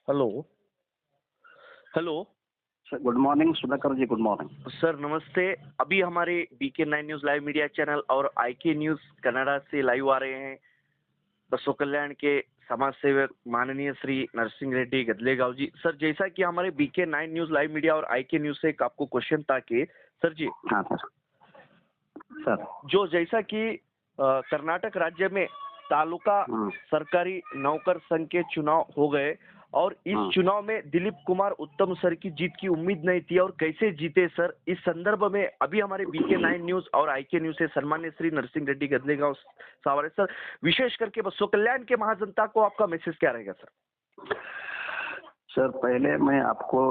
Hello. Hello. Sir good morning Sudhakar ji, good morning. Sir नमस्ते। अभी हमारे BK9 news live media channel और IK news Canada से live आ रहे हैं बसव कल्याण के समाज सेवक माननीय श्री नरसिंह रेड्डी गदलेगांव जी। सर जैसा कि हमारे BK9 न्यूज़ लाइव मीडिया और IK न्यूज़ से एक आपको क्वेश्चन था कि सर जी, हाँ सर। सर जो जैसा कि कर्नाटक राज्य में तालुका सरकारी नौकर संघ के चुनाव हो गए और इस चुनाव में दिलीप कुमार उत्तम सर की जीत की उम्मीद नहीं थी और कैसे जीते सर, इस संदर्भ में अभी हमारे BK9 न्यूज़ और IK न्यूज़ से सम्मान्य श्री नरसिंह रेड्डी गदलेगांव साहब सर, विशेष करके बसव कल्याण के महाजनता को आपका मैसेज क्या रहेगा सर? सर पहले मैं आपको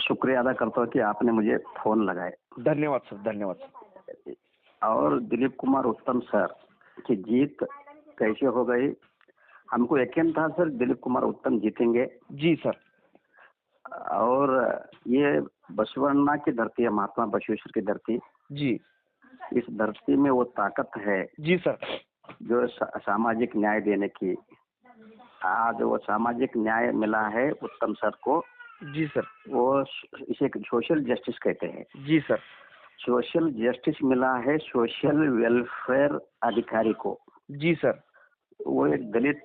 शुक्रिया अदा करता हूँ कि आपने मुझे फोन लगाए। धन्यवाद सर, धन्यवाद सर। और दिलीप कुमार उत्तम सर की जीत कैसे हो गई, हमको यकीन था सर दिलीप कुमार उत्तम जीतेंगे। जी सर। और ये बसवन्ना की धरती है, महात्मा बसवेश्वर की धरती। जी। इस धरती में वो ताकत है जी सर, जो सामाजिक न्याय देने की। आज वो सामाजिक न्याय मिला है उत्तम सर को। जी सर। वो इसे सोशल जस्टिस कहते हैं। जी सर। सोशल जस्टिस मिला है सोशल वेलफेयर अधिकारी को। जी सर। वो एक दलित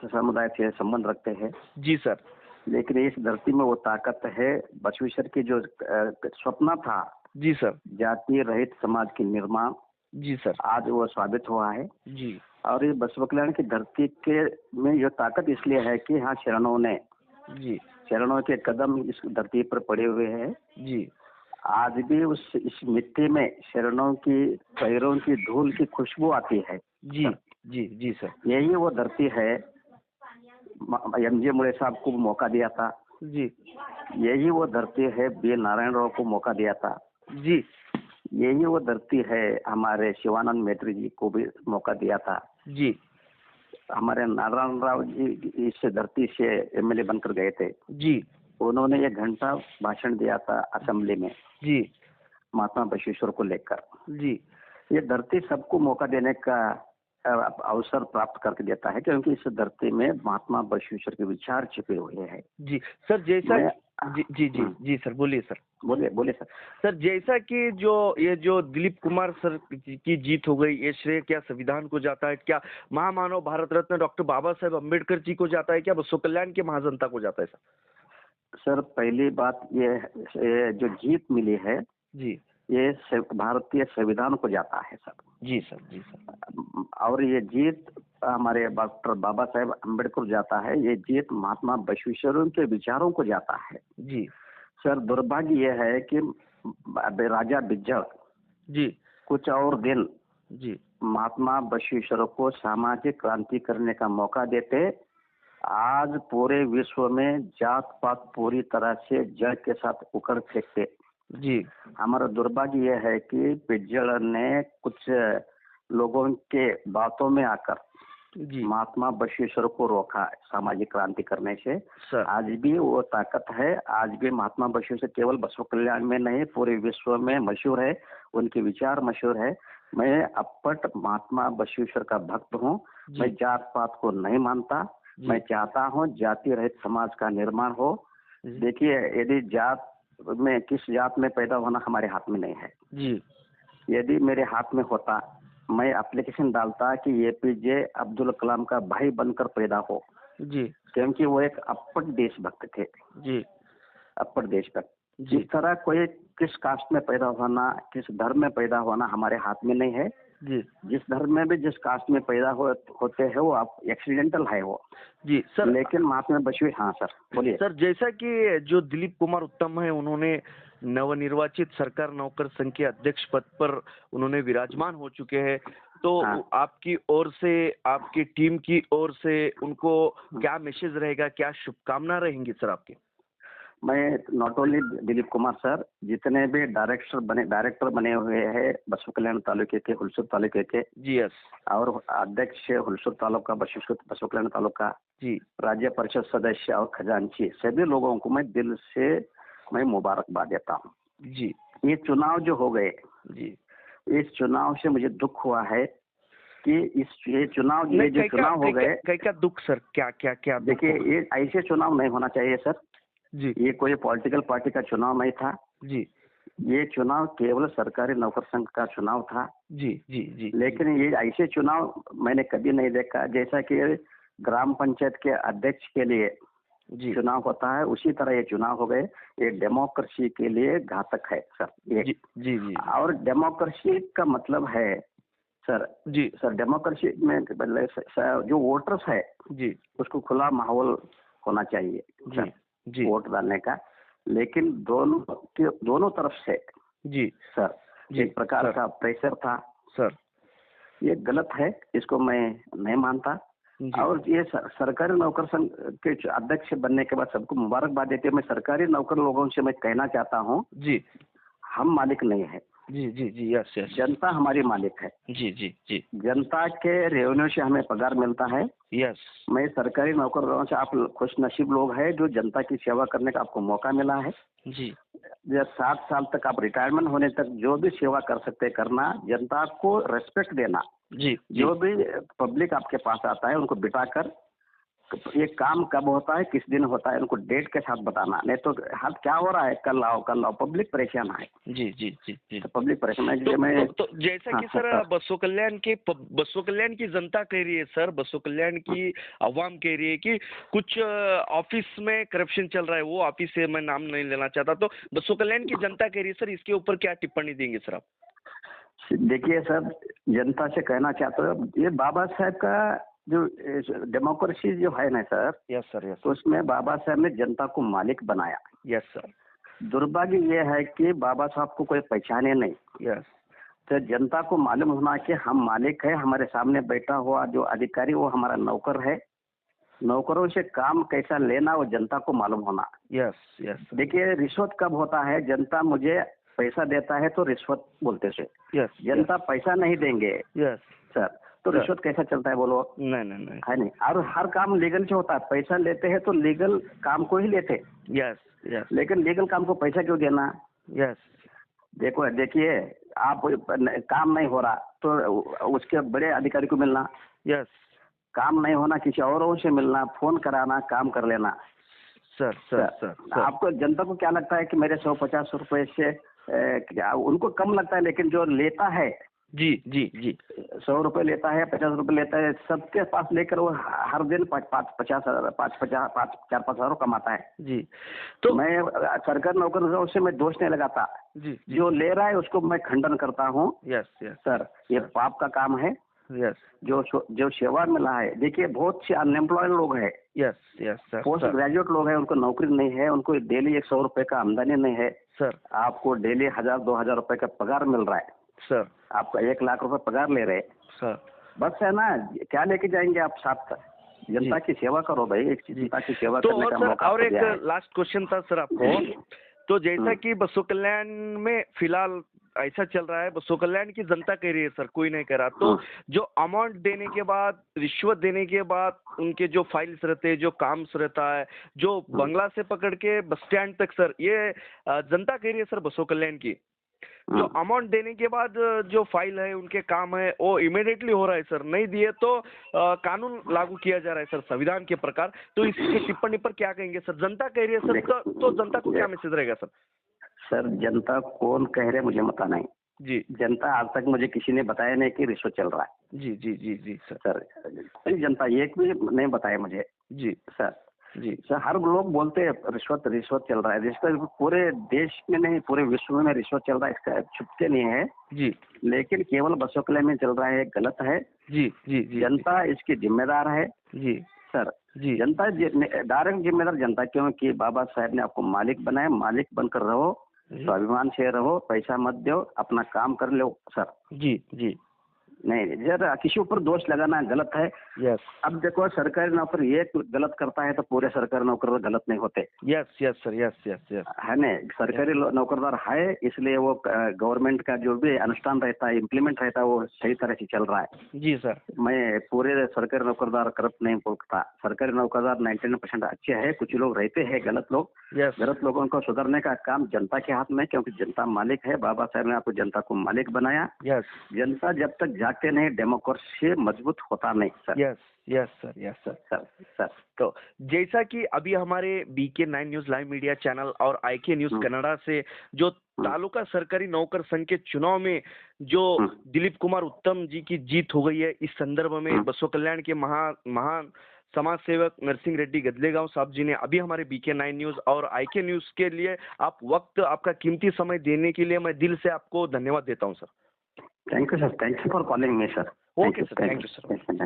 समुदाय से संबंध रखते हैं। जी सर। लेकिन इस धरती में वो ताकत है, बसवेश्वर की जो सपना था। जी सर। जाति रहित समाज की निर्माण। जी सर। आज वो साबित हुआ है। जी। और ये बसव कल्याण की धरती के में यह ताकत इसलिए है कि हाँ शरणों ने, जी, शरणों के कदम इस धरती पर पड़े हुए हैं। जी। आज भी इस मिट्टी में शरणों की पैरों की धूल की खुशबू आती है। जी जी जी सर। यही वो धरती है, MJ मुड़े साहब को मौका दिया था। जी। यही वो धरती है, B नारायण राव को मौका दिया था। जी। यही वो धरती है, हमारे शिवानंद मैत्री जी को भी मौका दिया था। जी। हमारे नारायण राव जी इस धरती से MLA बनकर गए थे। जी। उन्होंने 1 घंटा भाषण दिया था असेंबली में। जी। महात्मा बसवेश्वर को लेकर। जी। ये धरती सबको मौका देने का अवसर प्राप्त करके देता है, क्योंकि इस धरती में महात्मा बसवेश्वर के विचार छिपे हुए हैं। जी सर, जैसा जी जी जी जी सर, बोलिए सर। बोलिए सर। सर जैसा कि जो दिलीप कुमार सर की जीत हो गई, ये श्रेय क्या संविधान को जाता है, क्या महामानव भारत रत्न डॉक्टर बाबा साहेब अम्बेडकर जी को जाता है, क्या बसव कल्याण के महाजनता को जाता है सर? सर पहली बात ये जो जीत मिली है जी, ये भारतीय संविधान को जाता है सर। जी सर, जी सर। और ये जीत हमारे डॉक्टर बाबा साहेब अम्बेडकर जाता है, ये जीत महात्मा बसवेश्वर के विचारों को जाता है। जी सर, दुर्भाग्य ये है कि राजा बिज्जल जी कुछ और दिन जी महात्मा बसवेश्वर को सामाजिक क्रांति करने का मौका देते, आज पूरे विश्व में जात पात पूरी तरह से जड़ के साथ उखड़ फेंकते। जी हमारा दुर्भाग्य यह है कि बिज्जल ने कुछ लोगों के बातों में आकर जी महात्मा बसवेश्वर को रोका सामाजिक क्रांति करने से। आज भी वो ताकत है, आज भी महात्मा बसवेश्वर केवल बसव कल्याण में नहीं पूरे विश्व में मशहूर है, उनके विचार मशहूर है। मैं अप्पट महात्मा बसवेश्वर का भक्त हूँ। मैं जात पात को नहीं मानता, मैं चाहता हूँ जाति रहित समाज का निर्माण हो। देखिए, यदि जात में किस जात में पैदा होना हमारे हाथ में नहीं है जी। यदि मेरे हाथ में होता, मैं एप्लीकेशन डालता कि APJ अब्दुल कलाम का भाई बनकर पैदा हो जी, क्योंकि वो एक अप्पट देशभक्त थे जी, अप्पट देशभक्त। जिस तरह कोई किस कास्ट में पैदा होना, किस धर्म में पैदा होना हमारे हाथ में नहीं है जी। जिस धर्म में भी जिस कास्ट में पैदा होते हैं वो आप एक्सीडेंटल है वो जी सर। लेकिन महात्मा बसवेश्वर, हाँ सर बोलिए सर। जैसा कि जो दिलीप कुमार उत्तम है, उन्होंने नवनिर्वाचित सरकार नौकर संघ के अध्यक्ष पद पर उन्होंने विराजमान हो चुके हैं, तो आपकी ओर से, आपकी टीम की ओर से उनको क्या मैसेज रहेगा, क्या शुभकामना रहेंगी सर आपकी? मैं not only Dilip Kumar sir, जितने भी डायरेक्टर बने हुए हैं बसव कल्याण तालुके के, हुलसूर तालुके के जी यस, और अध्यक्ष हुलसूर तालुका बसव कल्याण तालुका जी, राज्य परिषद सदस्य और खजांची, सभी लोगों को मैं दिल से मैं मुबारकबाद देता हूँ जी। ये चुनाव जो हो गए जी, इस चुनाव से मुझे दुख हुआ है कि ये चुनाव, ये जो चुनाव हो गए, क्या दुख सर, क्या क्या क्या? देखिए, ये ऐसे चुनाव नहीं होना चाहिए सर जी। ये कोई पॉलिटिकल पार्टी का चुनाव नहीं था जी। ये चुनाव केवल सरकारी नौकर संघ का चुनाव था। जी जी जी। लेकिन ये ऐसे चुनाव मैंने कभी नहीं देखा, जैसा कि ग्राम पंचायत के अध्यक्ष के लिए चुनाव होता है, उसी तरह ये चुनाव हो गए। ये डेमोक्रेसी के लिए घातक है सर। जी जी जी। और डेमोक्रेसी का मतलब है सर, जी सर, डेमोक्रेसी में जो वोटर्स है जी, उसको खुला माहौल होना चाहिए जी जी, वोट डालने का। लेकिन दोनों तरफ से जी सर जी, एक प्रकार का प्रेशर था सर। ये गलत है, इसको मैं नहीं मानता। और ये सरकारी नौकर संघ के अध्यक्ष बनने के बाद सबको मुबारकबाद देते हुए मैं सरकारी नौकर लोगों से मैं कहना चाहता हूँ, जी, हम मालिक नहीं है। जी जी जी, यस यस, जनता हमारी मालिक है। जी जी जी, जनता के रेवेन्यू से हमें पगार मिलता है। यस। मैं सरकारी नौकरों से, आप खुश नसीब लोग हैं जो जनता की सेवा करने का आपको मौका मिला है। जी, जब 60 साल तक आप रिटायरमेंट होने तक जो भी सेवा कर सकते करना, जनता को रेस्पेक्ट देना। जी, जो भी पब्लिक आपके पास आता है उनको बिठाकर ये काम कब होता है, किस दिन होता है, उनको डेट के साथ बताना। नहीं तो हाथ क्या हो रहा है, कल आओ, पब्लिक परेशान है। जी जी जी जी, तो पब्लिक परेशान है। तो जैसा कि सर बसो कल्याण की जनता कह रही है सर, बसो कल्याण की अवाम कह रही है कि कुछ ऑफिस में करप्शन चल रहा है। वो ऑफिस से मैं नाम नहीं लेना चाहता, तो बसो कल्याण की जनता कह रही है सर, इसके ऊपर क्या टिप्पणी देंगे सर आप? देखिए सर, जनता से कहना चाहते हो, ये बाबा साहब का जो डेमोक्रेसी जो है ना सर, यस सर, यस, तो उसमें बाबा साहब ने जनता को मालिक बनाया। Yes sir. दुर्भाग्य ये है कि बाबा साहब को कोई पहचाने नहीं। यस। तो जनता को मालूम होना कि हम मालिक है, हमारे सामने बैठा हुआ जो अधिकारी वो हमारा नौकर है। नौकरों से काम कैसा लेना वो जनता को मालूम होना। Yes yes. देखिए, रिश्वत कब होता है, जनता मुझे पैसा देता है तो रिश्वत बोलते से। यस। जनता पैसा नहीं देंगे यस सर, तो रिश्वत कैसा चलता है बोलो? नहीं नहीं नहीं, है नहीं। और हर काम लीगल से होता है, पैसा लेते हैं तो लीगल काम को ही लेते। Yes yes. लेकिन लीगल काम को पैसा क्यों देना? यस। देखिए, आप काम नहीं हो रहा तो उसके बड़े अधिकारी को मिलना। यस। काम नहीं होना किसी औरों से मिलना, फोन कराना, काम कर लेना। सर सर सर, आपको जनता को क्या लगता है कि मेरे 150 रुपए से उनको कम लगता है, लेकिन जो लेता है जी जी जी, 100 रुपए लेता है, 50 रुपए लेता है, सबके पास लेकर वो हर दिन 4-5 हज़ार कमाता है। जी, तो मैं सरकारी नौकरों से मैं दोष नहीं लगाता। जी, जो ले रहा है उसको मैं खंडन करता हूँ। यस यस सर, ये पाप का काम है। यस। जो सेवा मिला है, देखिए बहुत से अनएम्प्लॉयड लोग हैं। Yes yes sir, post graduate लोग हैं, उनको नौकरी नहीं है, उनको डेली 100 रुपए का आमदनी नहीं है सर। आपको डेली 1000-2000 रुपए का पगार मिल रहा है सर। आपका 1 लाख रुपए पगार ले रहे सर, बस है ना, क्या लेके जाएंगे आप साथ? जनता की सेवा करो भाई, एक जनता की सेवा तो करने का सर मौका और एक दिया है। लास्ट क्वेश्चन था सर आपको। तो जैसा कि बसो कल्याण में फिलहाल ऐसा चल रहा है, बसो कल्याण की जनता कह रही है सर, कोई नहीं कह रहा, तो जो अमाउंट देने के बाद, रिश्वत देने के बाद उनके जो फाइल्स रहते हैं, जो काम्स रहता है, जो बंगला से पकड़ के बस स्टैंड तक सर, ये जनता कह रही है सर बसो कल्याण की, जो अमाउंट देने के बाद जो फाइल है, उनके काम है, वो इमीडिएटली हो रहा है सर। नहीं दिए तो कानून लागू किया जा रहा है सर, संविधान के प्रकार। तो इसकी टिप्पणी पर क्या कहेंगे सर? जनता कह रही है सर, तो जनता को क्या मैसेज रहेगा सर? सर, जनता कौन कह रहे मुझे पता नहीं जी। जनता आज तक मुझे किसी ने बताया नहीं कि रिश्वत चल रहा है। जी जी जी जी सर, कोई जनता एक भी नहीं बताया मुझे। जी सर, जी सर, हर लोग बोलते हैं रिश्वत चल रहा है। रिश्वत पूरे देश में नहीं, पूरे विश्व में रिश्वत चल रहा है, इसका छुपके नहीं है। जी, लेकिन केवल बसो कल्याण में चल रहा है, गलत है। जी जी जी, जनता इसकी जिम्मेदार है। जी सर, जी, जनता डायरेक्ट जिम्मेदार जनता, क्योंकि बाबा साहब ने आपको मालिक बनाया। मालिक बनकर रहो, स्वाभिमान से रहो, पैसा मत दो, अपना काम कर लो सर। जी जी, नहीं, जरा किसी ऊपर दोष लगाना गलत है। यस। अब देखो, सरकारी नौकर ये गलत करता है तो पूरे सरकारी नौकर गलत नहीं होते। Yes yes sir, yes yes yes, है ना, सरकारी नौकरदार है, इसलिए वो गवर्नमेंट का जो भी अनुष्ठान रहता है, इम्प्लीमेंट रहता है, वो सही तरह से चल रहा है। जी सर। मैं पूरे सरकारी नौकरदार करप्ट नहीं बोलता। सरकारी नौकरदार 99% अच्छे हैं, कुछ लोग रहते हैं गलत लोग। यस। गलत लोगों को सुधारने का काम जनता के हाथ में, क्योंकि जनता मालिक है। बाबा साहब ने आपको जनता को मालिक बनाया। यस। जनता जब तक जाग आते नहीं, डेमोक्रेसी मजबूत होता नहीं sir. Yes yes sir, yes sir. Sir sir तो जैसा कि अभी हमारे BK9 news live media channel और IK न्यूज कन्नड़ा से जो तालुका सरकारी नौकर संघ के चुनाव में जो दिलीप कुमार उत्तम जी की जीत हो गई है, इस संदर्भ में बसव कल्याण के महान समाज सेवक नरसिंह रेड्डी गदलेगांव साहब जी ने अभी हमारे BK9 न्यूज और IK न्यूज के लिए आप वक्त, आपका कीमती समय देने के लिए मैं दिल से आपको धन्यवाद देता हूं sir. Thank you sir, thank you for calling me sir. Okay sir, thank you sir.